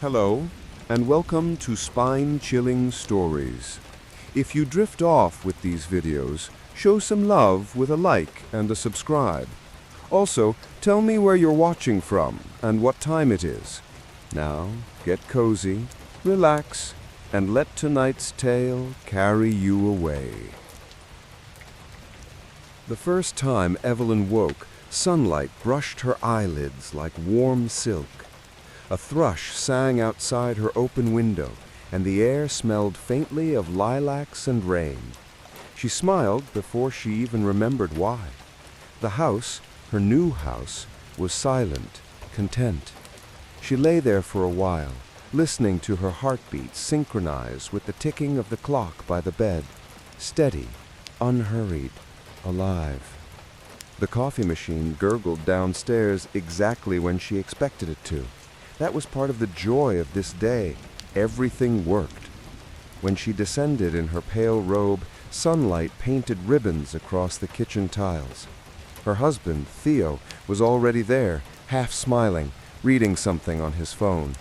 Hello, and welcome to Spine-Chilling Stories. If you drift off with these videos, show some love with a like and a subscribe. Also, tell me where you're watching from and what time it is. Now, get cozy, relax, and let tonight's tale carry you away. The first time Evelyn woke, sunlight brushed her eyelids like warm silk. A thrush sang outside her open window, and the air smelled faintly of lilacs and rain. She smiled before she even remembered why. The house, her new house, was silent, content. She lay there for a while, listening to her heartbeat synchronize with the ticking of the clock by the bed, steady, unhurried, alive. The coffee machine gurgled downstairs exactly when she expected it to. That was part of the joy of this day. Everything worked. When she descended in her pale robe, sunlight painted ribbons across the kitchen tiles. Her husband, Theo, was already there, half smiling, reading something on his phone.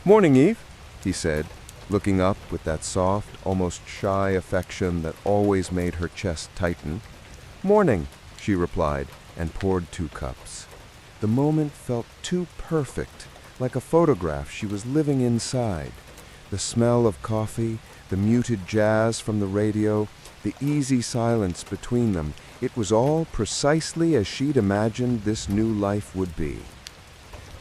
"Morning, Eve," he said, looking up with that soft, almost shy affection that always made her chest tighten. "Morning," she replied, and poured 2 cups. The moment felt too perfect, like a photograph she was living inside. The smell of coffee, the muted jazz from the radio, the easy silence between them, it was all precisely as she'd imagined this new life would be.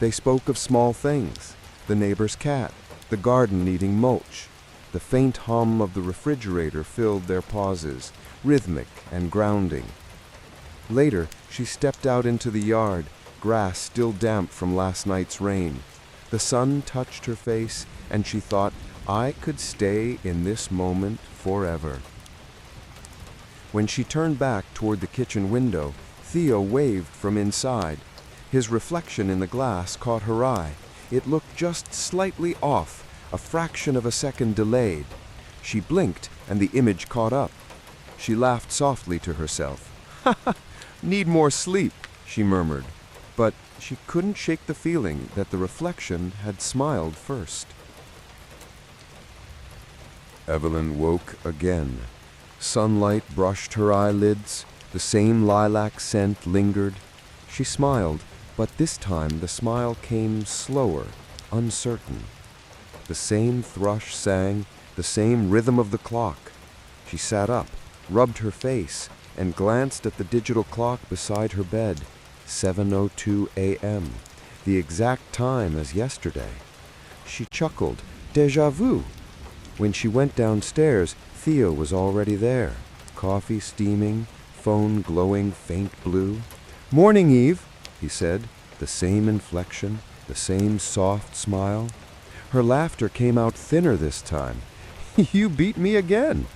They spoke of small things, the neighbor's cat, the garden needing mulch. The faint hum of the refrigerator filled their pauses, rhythmic and grounding. Later, she stepped out into the yard, grass still damp from last night's rain. The sun touched her face, and she thought, I could stay in this moment forever. When she turned back toward the kitchen window, Theo waved from inside. His reflection in the glass caught her eye. It looked just slightly off, a fraction of a second delayed. She blinked, and the image caught up. She laughed softly to herself. "Ha ha! Need more sleep," she murmured. But she couldn't shake the feeling that the reflection had smiled first. Evelyn woke again. Sunlight brushed her eyelids. The same lilac scent lingered. She smiled, but this time the smile came slower, uncertain. The same thrush sang, the same rhythm of the clock. She sat up, rubbed her face, and glanced at the digital clock beside her bed. 7:02 a.m., the exact time as yesterday. She chuckled, déjà vu. When she went downstairs, Theo was already there, coffee steaming, phone glowing faint blue. "Morning, Eve," he said, the same inflection, the same soft smile. Her laughter came out thinner this time. "You beat me again."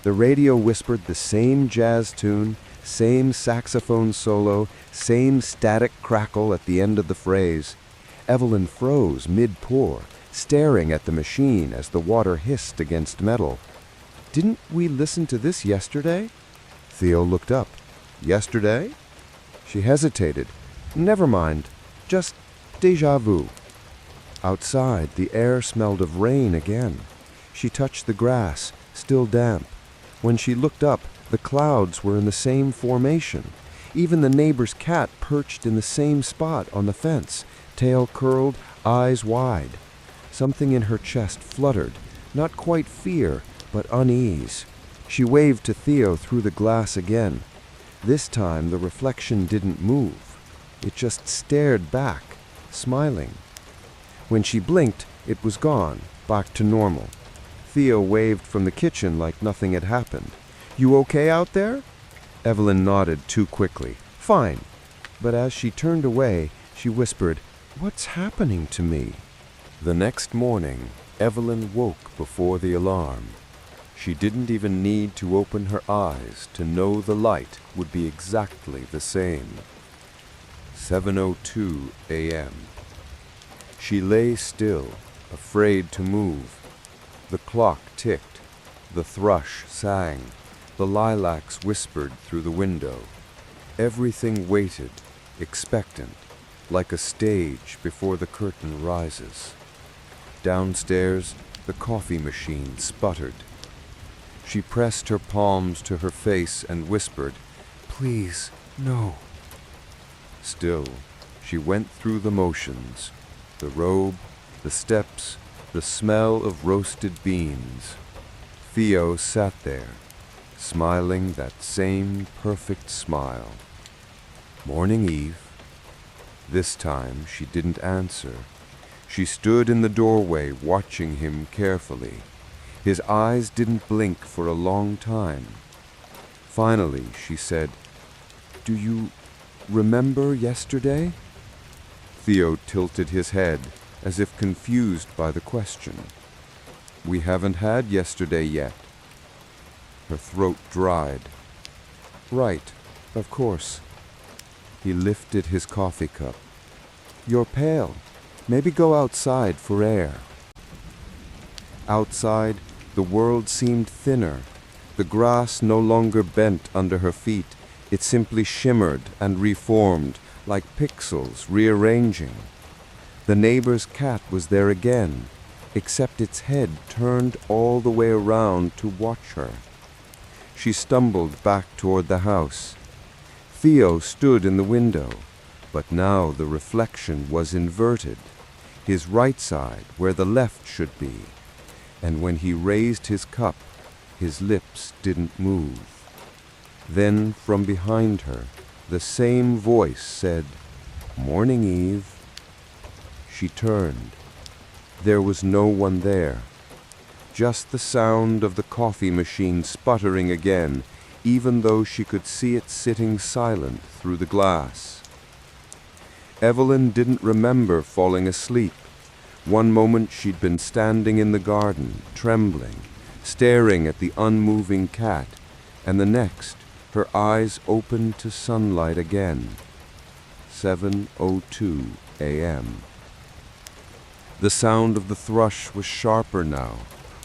The radio whispered the same jazz tune, same saxophone solo, same static crackle at the end of the phrase. Evelyn froze mid-pour, staring at the machine as the water hissed against metal. "Didn't we listen to this yesterday?" Theo looked up. "Yesterday?" She hesitated. "Never mind, just déjà vu." Outside, the air smelled of rain again. She touched the grass, still damp. When she looked up, the clouds were in the same formation. Even the neighbor's cat perched in the same spot on the fence, tail curled, eyes wide. Something in her chest fluttered, not quite fear, but unease. She waved to Theo through the glass again. This time the reflection didn't move. It just stared back, smiling. When she blinked, it was gone, back to normal. Theo waved from the kitchen like nothing had happened. "You okay out there?" Evelyn nodded too quickly. "Fine." But as she turned away, she whispered, "What's happening to me?" The next morning, Evelyn woke before the alarm. She didn't even need to open her eyes to know the light would be exactly the same. 7:02 a.m. She lay still, afraid to move. The clock ticked. The thrush sang. The lilacs whispered through the window. Everything waited, expectant, like a stage before the curtain rises. Downstairs, the coffee machine sputtered. She pressed her palms to her face and whispered, "Please, no." Still, she went through the motions, the robe, the steps, the smell of roasted beans. Theo sat there, smiling that same perfect smile. "Morning, Eve." This time she didn't answer. She stood in the doorway watching him carefully. His eyes didn't blink for a long time. Finally, she said, "Do you remember yesterday?" Theo tilted his head, as if confused by the question. "We haven't had yesterday yet." Her throat dried. "Right, of course." He lifted his coffee cup. "You're pale. Maybe go outside for air." Outside, the world seemed thinner. The grass no longer bent under her feet. It simply shimmered and reformed, like pixels rearranging. The neighbor's cat was there again, except its head turned all the way around to watch her. She stumbled back toward the house. Theo stood in the window, but now the reflection was inverted, his right side where the left should be, and when he raised his cup, his lips didn't move. Then from behind her, the same voice said, "Morning, Eve." She turned. There was no one there. Just the sound of the coffee machine sputtering again, even though she could see it sitting silent through the glass. Evelyn didn't remember falling asleep. One moment she'd been standing in the garden, trembling, staring at the unmoving cat, and the next, her eyes opened to sunlight again. 7:02 a.m. The sound of the thrush was sharper now,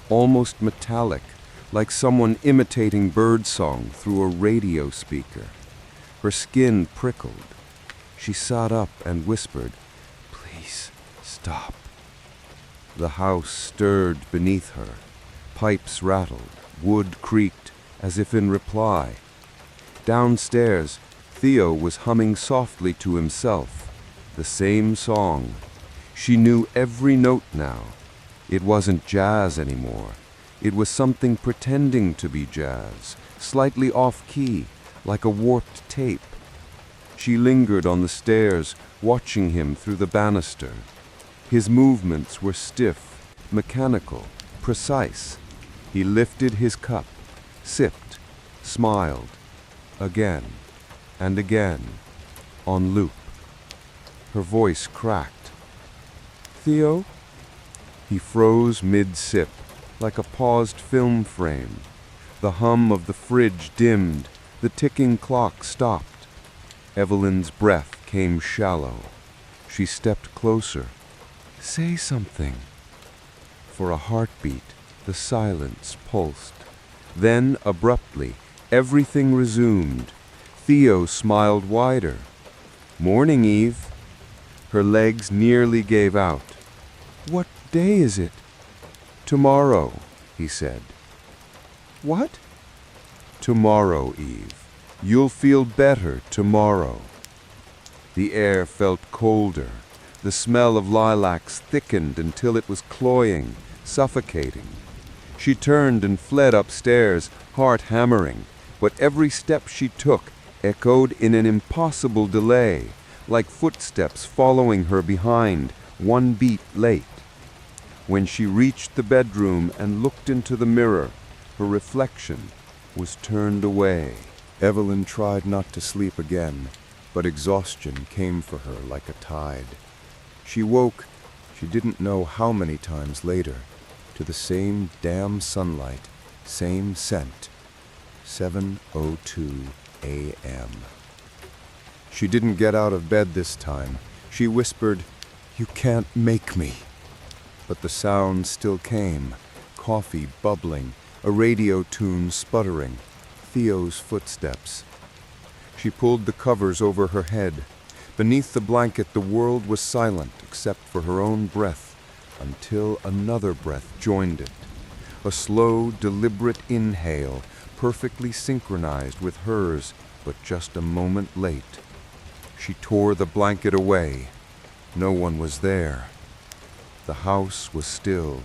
almost metallic, like someone imitating birdsong through a radio speaker. Her skin prickled. She sat up and whispered, "Please, stop." The house stirred beneath her. Pipes rattled, wood creaked, as if in reply. Downstairs, Theo was humming softly to himself, the same song. She knew every note now. It wasn't jazz anymore. It was something pretending to be jazz, slightly off-key, like a warped tape. She lingered on the stairs, watching him through the banister. His movements were stiff, mechanical, precise. He lifted his cup, sipped, smiled, again and again, on loop. Her voice cracked. "Theo?" He froze mid-sip, like a paused film frame. The hum of the fridge dimmed, the ticking clock stopped. Evelyn's breath came shallow. She stepped closer. "Say something." For a heartbeat, the silence pulsed. Then, abruptly, everything resumed. Theo smiled wider. "Morning, Eve." Her legs nearly gave out. "What day is it?" "Tomorrow," he said. "What?" "Tomorrow, Eve. You'll feel better tomorrow." The air felt colder. The smell of lilacs thickened until it was cloying, suffocating. She turned and fled upstairs, heart hammering, but every step she took echoed in an impossible delay, like footsteps following her behind, one beat late. When she reached the bedroom and looked into the mirror, her reflection was turned away. Evelyn tried not to sleep again, but exhaustion came for her like a tide. She woke, she didn't know how many times later, to the same damn sunlight, same scent. 7:02 a.m. She didn't get out of bed this time. She whispered, "You can't make me." But the sound still came, coffee bubbling, a radio tune sputtering, Theo's footsteps. She pulled the covers over her head. Beneath the blanket, the world was silent except for her own breath, until another breath joined it. A slow, deliberate inhale, perfectly synchronized with hers, but just a moment late. She tore the blanket away. No one was there. The house was still.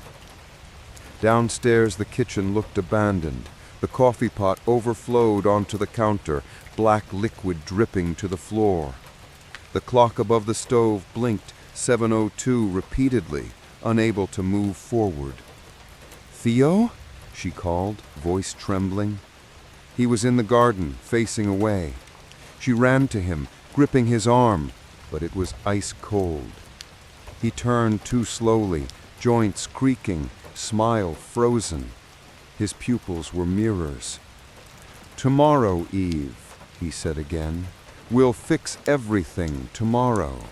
Downstairs, the kitchen looked abandoned. The coffee pot overflowed onto the counter, black liquid dripping to the floor. The clock above the stove blinked 7:02 repeatedly, unable to move forward. "Theo?" she called, voice trembling. He was in the garden, facing away. She ran to him, gripping his arm, but it was ice cold. He turned too slowly, joints creaking, smile frozen. His pupils were mirrors. "Tomorrow, Eve," he said again. "We'll fix everything tomorrow."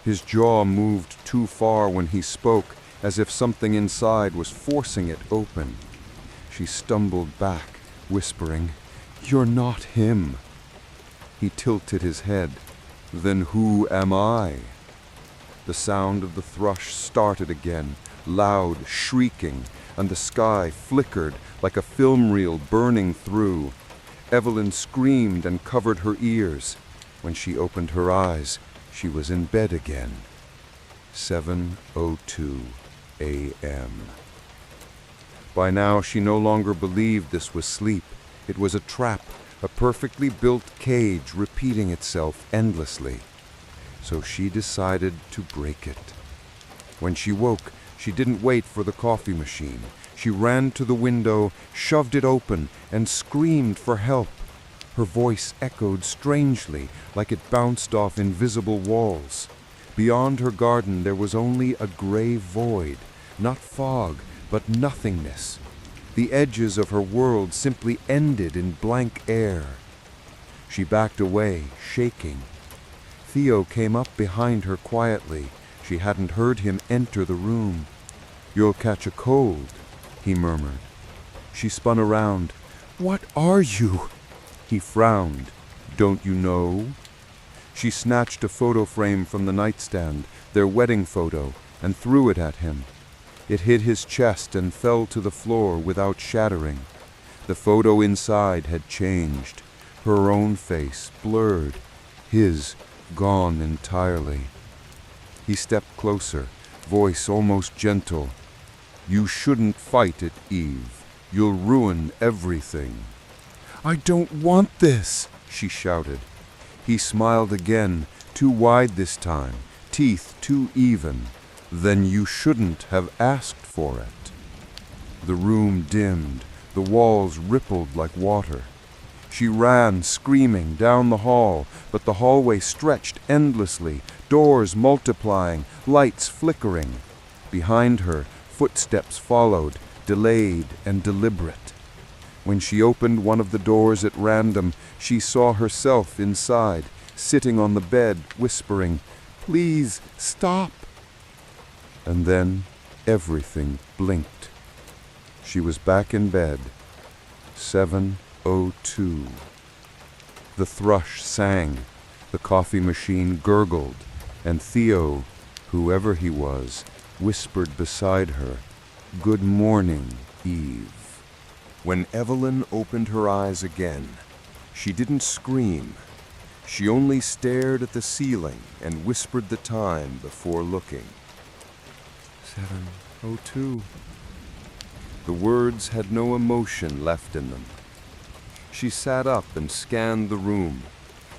His jaw moved too far when he spoke, as if something inside was forcing it open. She stumbled back, whispering, "You're not him." He tilted his head. "Then who am I?" The sound of the thrush started again, loud, shrieking, and the sky flickered like a film reel burning through. Evelyn screamed and covered her ears. When she opened her eyes, she was in bed again. 7:02 a.m. By now, she no longer believed this was sleep. It was a trap, a perfectly built cage repeating itself endlessly. So she decided to break it. When she woke, she didn't wait for the coffee machine. She ran to the window, shoved it open, and screamed for help. Her voice echoed strangely, like it bounced off invisible walls. Beyond her garden there was only a gray void, not fog, but nothingness. The edges of her world simply ended in blank air. She backed away, shaking. Theo came up behind her quietly. She hadn't heard him enter the room. "You'll catch a cold," he murmured. She spun around. "What are you?" He frowned. "Don't you know?" She snatched a photo frame from the nightstand, their wedding photo, and threw it at him. It hit his chest and fell to the floor without shattering. The photo inside had changed. Her own face blurred, his gone entirely. He stepped closer, voice almost gentle. "You shouldn't fight it, Eve. You'll ruin everything." "I don't want this," she shouted. He smiled again, too wide this time, teeth too even. "Then you shouldn't have asked for it." The room dimmed, the walls rippled like water. She ran, screaming, down the hall, but the hallway stretched endlessly, doors multiplying, lights flickering. Behind her, footsteps followed, delayed and deliberate. When she opened one of the doors at random, she saw herself inside, sitting on the bed, whispering, "Please, stop." And then everything blinked. She was back in bed. 7:02. The thrush sang, the coffee machine gurgled, and Theo, whoever he was, whispered beside her, "Good morning, Eve." When Evelyn opened her eyes again, she didn't scream. She only stared at the ceiling and whispered the time before looking. 7:02. The words had no emotion left in them. She sat up and scanned the room.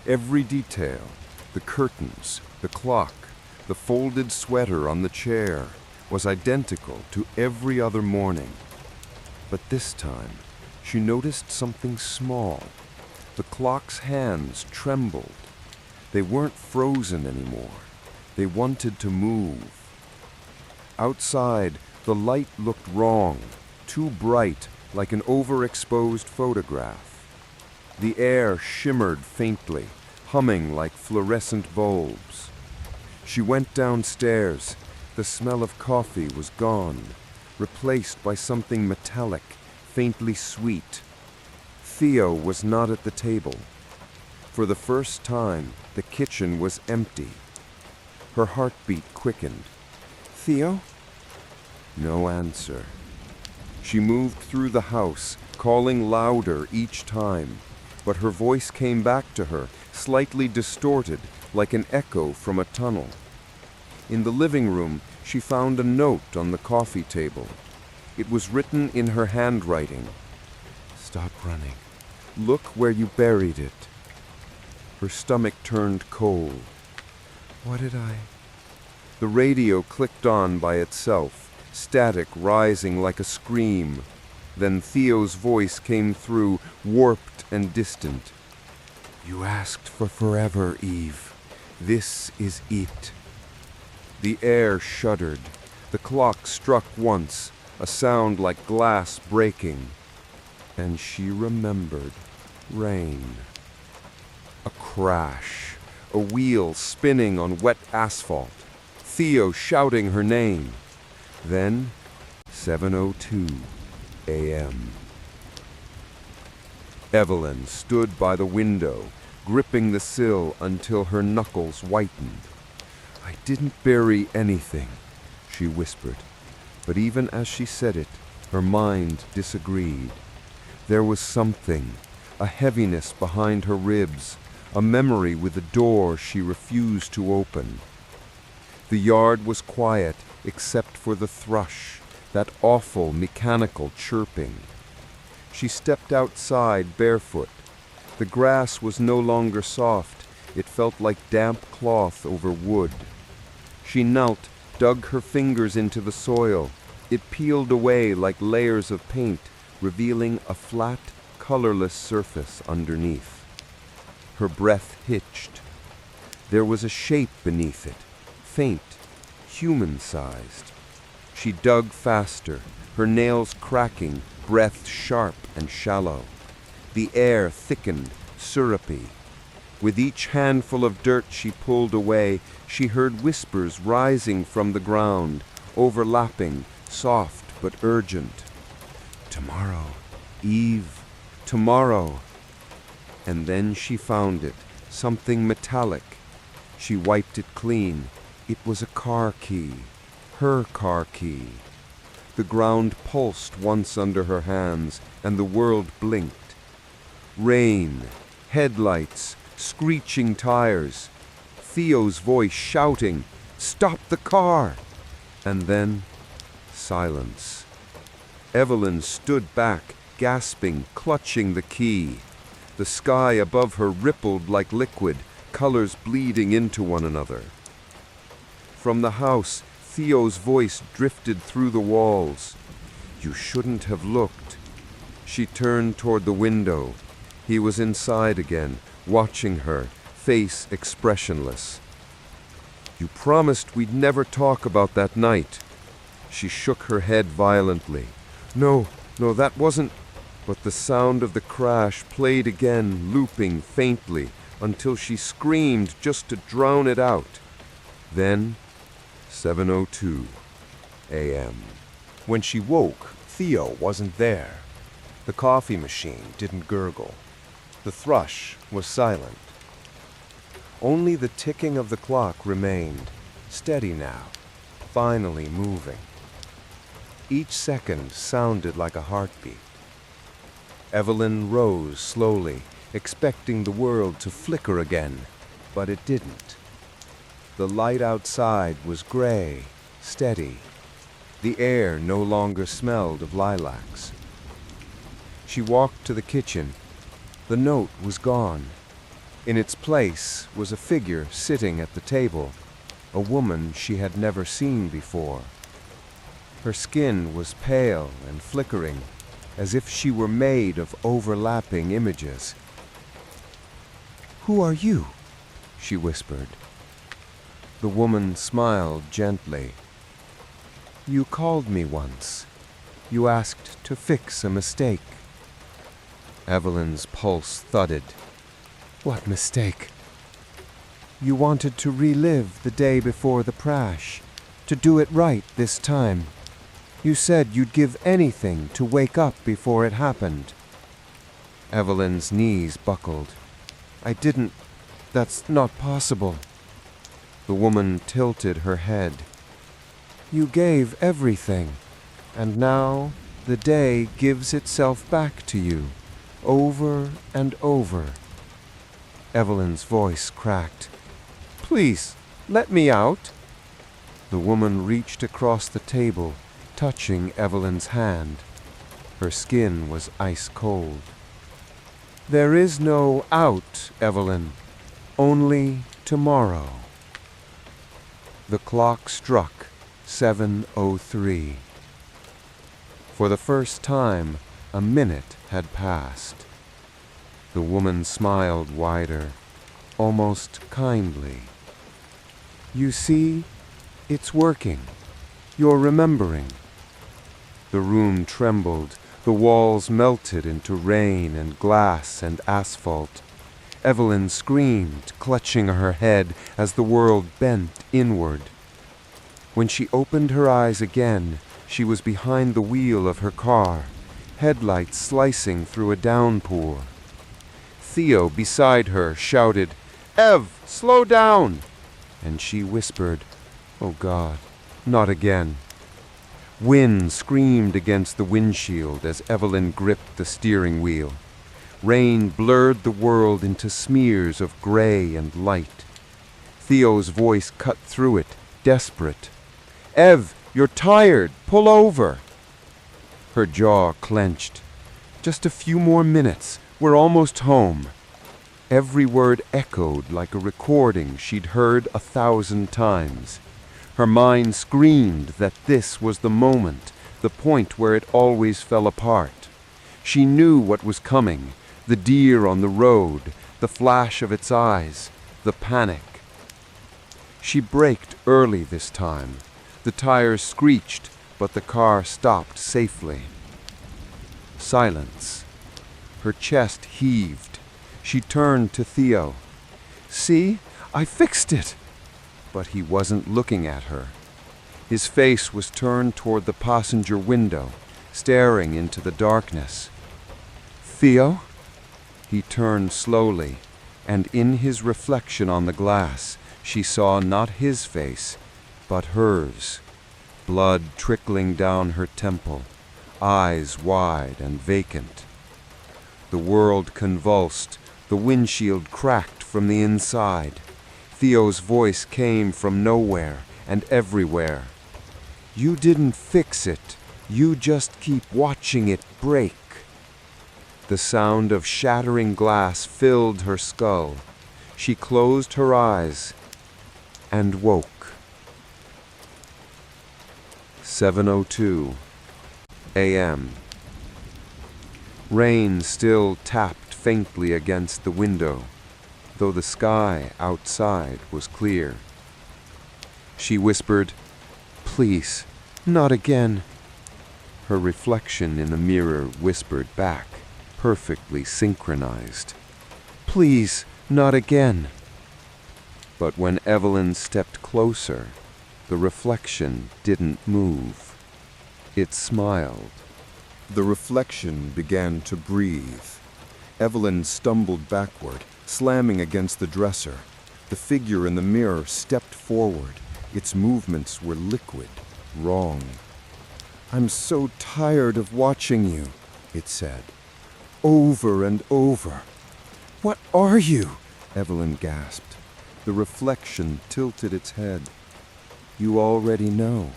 Every detail, the curtains, the clock, the folded sweater on the chair, was identical to every other morning. But this time, she noticed something small. The clock's hands trembled. They weren't frozen anymore. They wanted to move. Outside, the light looked wrong, too bright, like an overexposed photograph. The air shimmered faintly, humming like fluorescent bulbs. She went downstairs. The smell of coffee was gone, replaced by something metallic, faintly sweet. Theo was not at the table. For the first time, the kitchen was empty. Her heartbeat quickened. "Theo, No answer. She moved through the house, calling louder each time, but her voice came back to her, slightly distorted, like an echo from a tunnel. In the living room, she found a note on the coffee table. It was written in her handwriting. "Stop running. Look where you buried it." Her stomach turned cold. What did I... The radio clicked on by itself, static rising like a scream. Then Theo's voice came through, warped and distant. "You asked for forever, Eve. This is it." The air shuddered. The clock struck once, a sound like glass breaking. And she remembered rain. A crash, a wheel spinning on wet asphalt, Theo shouting her name. Then, 7:02 a.m. Evelyn stood by the window, gripping the sill until her knuckles whitened. "I didn't bury anything," she whispered. But even as she said it, her mind disagreed. There was something, a heaviness behind her ribs, a memory with a door she refused to open. The yard was quiet except for the thrush, that awful mechanical chirping. She stepped outside barefoot. The grass was no longer soft. It felt like damp cloth over wood. She knelt, dug her fingers into the soil. It peeled away like layers of paint, revealing a flat, colorless surface underneath. Her breath hitched. There was a shape beneath it, faint, human-sized. She dug faster, her nails cracking, breath sharp and shallow. The air thickened, syrupy. With each handful of dirt she pulled away, she heard whispers rising from the ground, overlapping, soft but urgent. "Tomorrow, Eve, tomorrow." And then she found it, something metallic. She wiped it clean. It was a car key, her car key. The ground pulsed once under her hands, and the world blinked. Rain, headlights, screeching tires. Theo's voice shouting, "Stop the car!" And then, silence. Evelyn stood back, gasping, clutching the key. The sky above her rippled like liquid, colors bleeding into one another. From the house, Theo's voice drifted through the walls. "You shouldn't have looked." She turned toward the window. He was inside again, watching her, face expressionless. "You promised we'd never talk about that night." She shook her head violently. No, that wasn't..." But the sound of the crash played again, looping faintly, until she screamed just to drown it out. Then, 7:02 a.m. When she woke, Theo wasn't there. The coffee machine didn't gurgle. The thrush was silent. Only the ticking of the clock remained, steady now, finally moving. Each second sounded like a heartbeat. Evelyn rose slowly, expecting the world to flicker again, but it didn't. The light outside was gray, steady. The air no longer smelled of lilacs. She walked to the kitchen. The note was gone. In its place was a figure sitting at the table, a woman she had never seen before. Her skin was pale and flickering, as if she were made of overlapping images. "Who are you?" she whispered. The woman smiled gently. "You called me once. You asked to fix a mistake." Evelyn's pulse thudded. "What mistake?" "You wanted to relive the day before the crash, to do it right this time. You said you'd give anything to wake up before it happened." Evelyn's knees buckled. "I didn't. That's not possible." The woman tilted her head. "You gave everything. And now the day gives itself back to you, over and over. Evelyn's voice cracked. Please, let me out. The woman reached across the table, touching Evelyn's hand. Her skin was ice cold. There is no out, Evelyn. Only tomorrow. The clock struck 7:03. For the first time, a minute had passed. The woman smiled wider, almost kindly. You see, it's working. You're remembering. The room trembled. The walls melted into rain and glass and asphalt. Evelyn screamed, clutching her head as the world bent inward. When she opened her eyes again, she was behind the wheel of her car, headlights slicing through a downpour. Theo, beside her, shouted, "Ev, slow down!" And she whispered, "Oh God, not again." Wind screamed against the windshield as Evelyn gripped the steering wheel. Rain blurred the world into smears of gray and light. Theo's voice cut through it, desperate. "Ev, you're tired. Pull over." Her jaw clenched. "Just a few more minutes. We're almost home." Every word echoed like a recording she'd heard 1,000 times. Her mind screamed that this was the moment, the point where it always fell apart. She knew what was coming, the deer on the road, the flash of its eyes, the panic. She braked early this time. The tires screeched, but the car stopped safely. Silence. Her chest heaved. She turned to Theo. "See, I fixed it." But he wasn't looking at her. His face was turned toward the passenger window, staring into the darkness. "Theo?" He turned slowly, and in his reflection on the glass, she saw not his face, but hers. Blood trickling down her temple, eyes wide and vacant. The world convulsed, the windshield cracked from the inside. Theo's voice came from nowhere and everywhere. "You didn't fix it. You just keep watching it break." The sound of shattering glass filled her skull. She closed her eyes and woke. 7:02 a.m. Rain still tapped faintly against the window, though the sky outside was clear. She whispered, "Please, not again." Her reflection in the mirror whispered back, perfectly synchronized, "Please, not again." But when Evelyn stepped closer, the reflection didn't move. It smiled. The reflection began to breathe. Evelyn stumbled backward, slamming against the dresser. The figure in the mirror stepped forward. Its movements were liquid, wrong. "I'm so tired of watching you," it said, "over and over." "What are you?" Evelyn gasped. The reflection tilted its head. "You already know.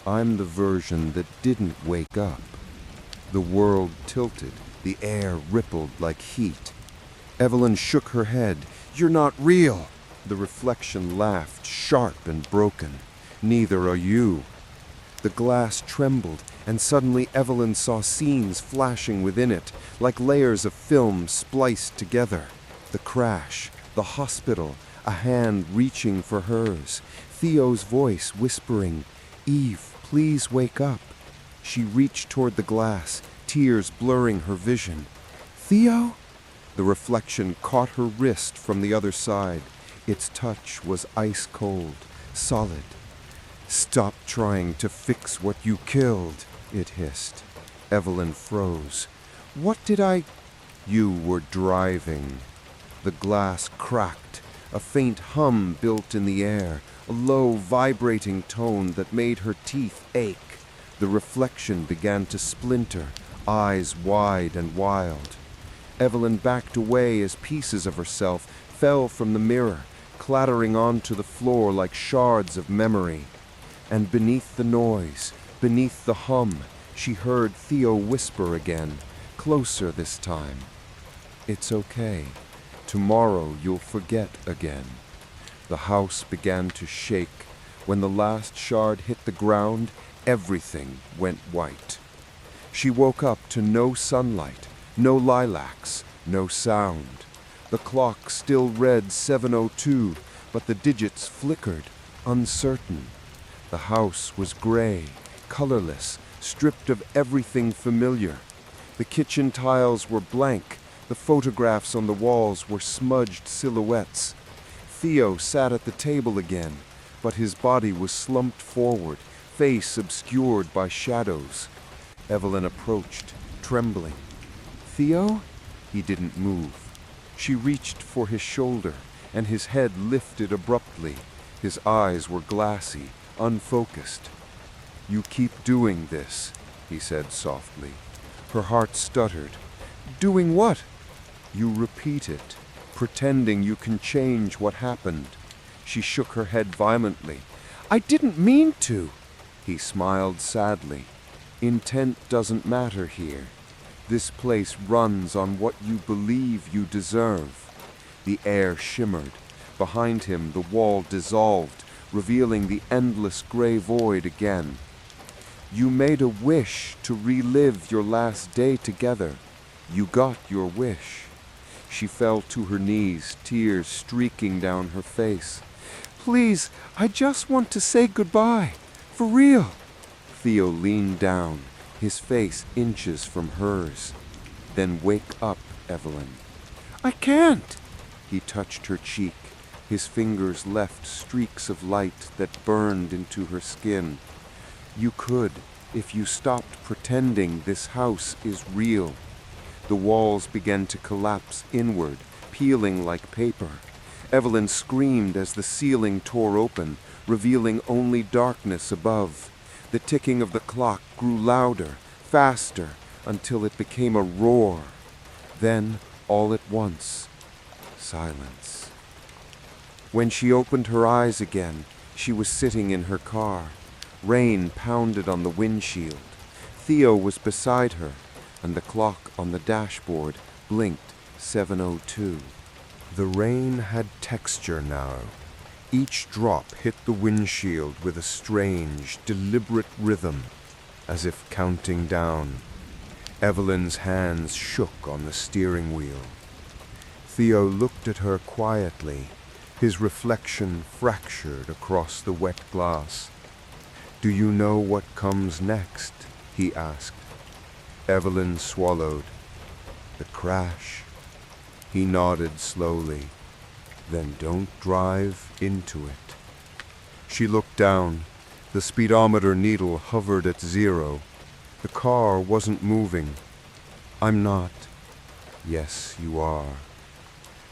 I'm the version that didn't wake up." The world tilted. The air rippled like heat. Evelyn shook her head. "You're not real." The reflection laughed, sharp and broken. "Neither are you." The glass trembled, and suddenly Evelyn saw scenes flashing within it, like layers of film spliced together. The crash, the hospital, a hand reaching for hers, Theo's voice whispering, "Eve, please wake up." She reached toward the glass, tears blurring her vision. "Theo?" The reflection caught her wrist from the other side. Its touch was ice cold, solid. "Stop trying to fix what you killed," it hissed. Evelyn froze. "What did I—" "You were driving." The glass cracked. A faint hum built in the air, a low, vibrating tone that made her teeth ache. The reflection began to splinter, eyes wide and wild. Evelyn backed away as pieces of herself fell from the mirror, clattering onto the floor like shards of memory. And beneath the noise, beneath the hum, she heard Theo whisper again, closer this time. "It's okay. Tomorrow you'll forget again." The house began to shake. When the last shard hit the ground, everything went white. She woke up to no sunlight, no lilacs, no sound. The clock still read 7:02, but the digits flickered, uncertain. The house was gray, colorless, stripped of everything familiar. The kitchen tiles were blank. The photographs on the walls were smudged silhouettes. Theo sat at the table again, but his body was slumped forward, face obscured by shadows. Evelyn approached, trembling. "Theo?" He didn't move. She reached for his shoulder, and his head lifted abruptly. His eyes were glassy, unfocused. "You keep doing this," he said softly. Her heart stuttered. "Doing what?" "You repeat it, pretending you can change what happened." She shook her head violently. "I didn't mean to." He smiled sadly. "Intent doesn't matter here. This place runs on what you believe you deserve." The air shimmered. Behind him, the wall dissolved, revealing the endless gray void again. "You made a wish to relive your last day together. You got your wish." She fell to her knees, tears streaking down her face. "Please, I just want to say goodbye. For real." Theo leaned down, his face inches from hers. "Then wake up, Evelyn." "I can't." He touched her cheek. His fingers left streaks of light that burned into her skin. "You could, if you stopped pretending this house is real." The walls began to collapse inward, peeling like paper. Evelyn screamed as the ceiling tore open, revealing only darkness above. The ticking of the clock grew louder, faster, until it became a roar. Then, all at once, silence. When she opened her eyes again, she was sitting in her car. Rain pounded on the windshield. Theo was beside her, and the clock on the dashboard blinked 7:02. The rain had texture now. Each drop hit the windshield with a strange, deliberate rhythm, as if counting down. Evelyn's hands shook on the steering wheel. Theo looked at her quietly, his reflection fractured across the wet glass. "Do you know what comes next?" he asked. Evelyn swallowed. "The crash." He nodded slowly. "Then don't drive into it." She looked down. The speedometer needle hovered at 0. The car wasn't moving. "I'm not." "Yes, you are."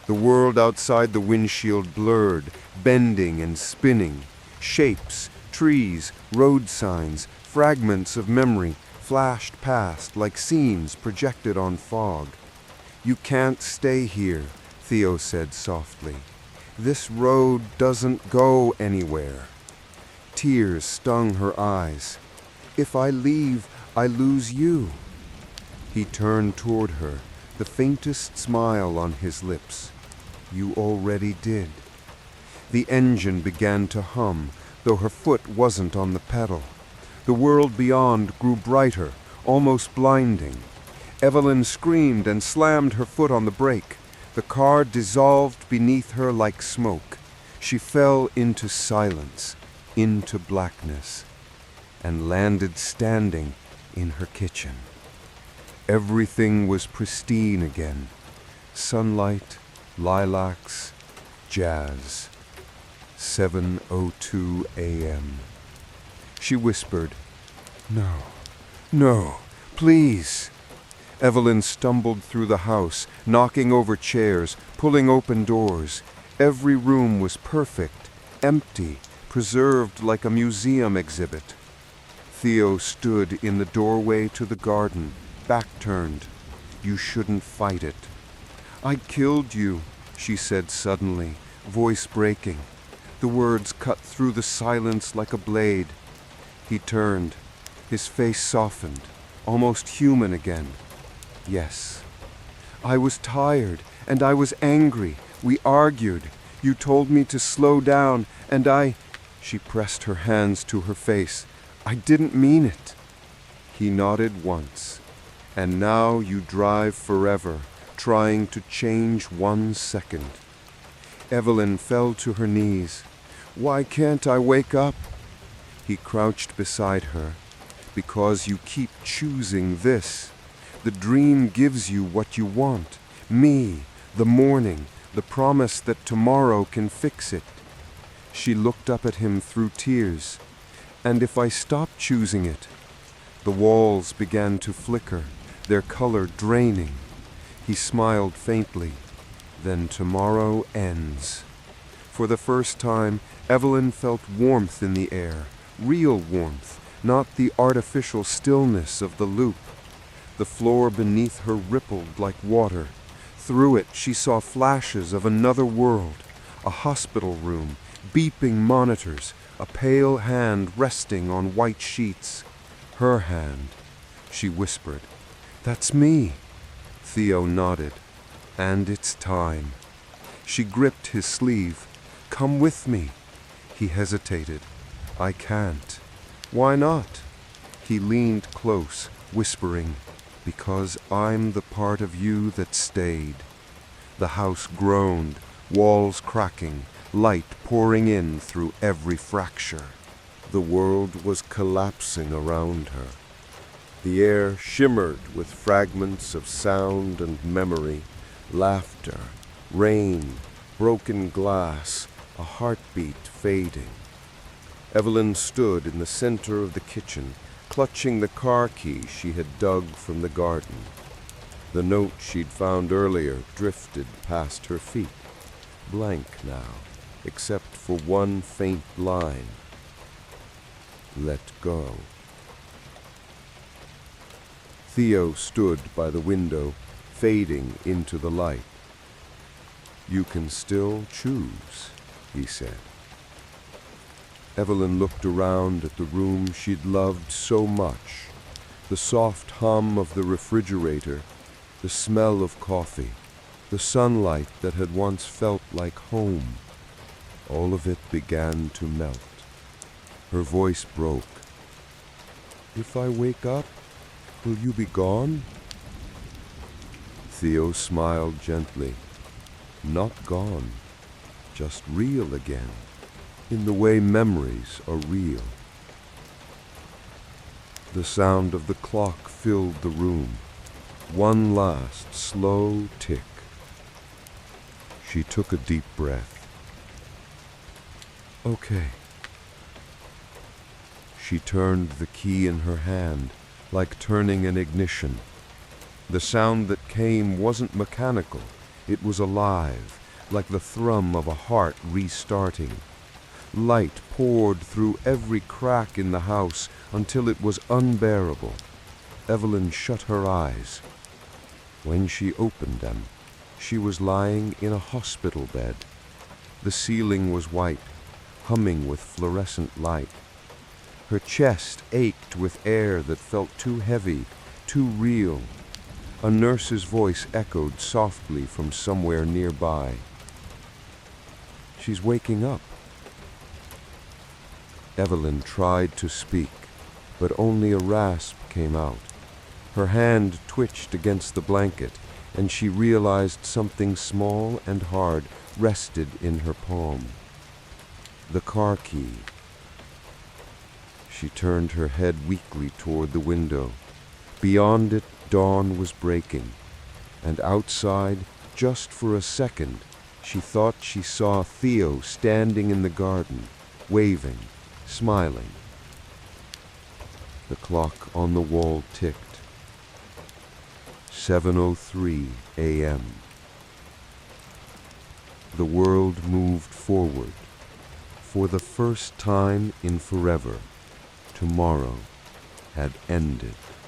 The world outside the windshield blurred, bending and spinning. Shapes, trees, road signs, fragments of memory flashed past like scenes projected on fog. "You can't stay here," Theo said softly. "This road doesn't go anywhere." Tears stung her eyes. "If I leave, I lose you." He turned toward her, the faintest smile on his lips. "You already did." The engine began to hum, though her foot wasn't on the pedal. The world beyond grew brighter, almost blinding. Evelyn screamed and slammed her foot on the brake. The car dissolved beneath her like smoke. She fell into silence, into blackness, and landed standing in her kitchen. Everything was pristine again. Sunlight, lilacs, jazz. 7:02 a.m. She whispered, "No, no, please." Evelyn stumbled through the house, knocking over chairs, pulling open doors. Every room was perfect, empty, preserved like a museum exhibit. Theo stood in the doorway to the garden, back turned. You shouldn't fight it. I killed you, she said suddenly, voice breaking. The words cut through the silence like a blade. He turned. His face softened, almost human again. Yes. I was tired, and I was angry. We argued. You told me to slow down, and I... She pressed her hands to her face. I didn't mean it. He nodded once. And now you drive forever, trying to change 1 second. Evelyn fell to her knees. Why can't I wake up? He crouched beside her. Because you keep choosing this. The dream gives you what you want. Me, the morning, the promise that tomorrow can fix it. She looked up at him through tears. And if I stop choosing it? The walls began to flicker, their color draining. He smiled faintly. Then tomorrow ends. For the first time, Evelyn felt warmth in the air, real warmth, not the artificial stillness of the loop. The floor beneath her rippled like water. Through it, she saw flashes of another world, a hospital room, beeping monitors, a pale hand resting on white sheets. Her hand. She whispered, "That's me." Theo nodded. "And it's time." She gripped his sleeve. "Come with me." He hesitated. "I can't." "Why not?" He leaned close, whispering, "Because I'm the part of you that stayed." The house groaned, walls cracking, light pouring in through every fracture. The world was collapsing around her. The air shimmered with fragments of sound and memory, laughter, rain, broken glass, a heartbeat fading. Evelyn stood in the center of the kitchen, clutching the car key she had dug from the garden. The note she'd found earlier drifted past her feet, blank now, except for one faint line. Let go. Theo stood by the window, fading into the light. You can still choose, he said. Evelyn looked around at the room she'd loved so much, the soft hum of the refrigerator, the smell of coffee, the sunlight that had once felt like home. All of it began to melt. Her voice broke. If I wake up, will you be gone? Theo smiled gently. Not gone, just real again, in the way memories are real. The sound of the clock filled the room, one last slow tick. She took a deep breath. Okay. She turned the key in her hand, like turning an ignition. The sound that came wasn't mechanical. It was alive, like the thrum of a heart restarting. Light poured through every crack in the house until it was unbearable. Evelyn shut her eyes. When she opened them, she was lying in a hospital bed. The ceiling was white, humming with fluorescent light. Her chest ached with air that felt too heavy, too real. A nurse's voice echoed softly from somewhere nearby. She's waking up. Evelyn tried to speak, but only a rasp came out. Her hand twitched against the blanket, and she realized something small and hard rested in her palm. The car key. She turned her head weakly toward the window. Beyond it, dawn was breaking, and outside, just for a second, she thought she saw Theo standing in the garden, waving, smiling. The clock on the wall ticked. 7:03 a.m. The world moved forward. For the first time in forever, tomorrow had ended.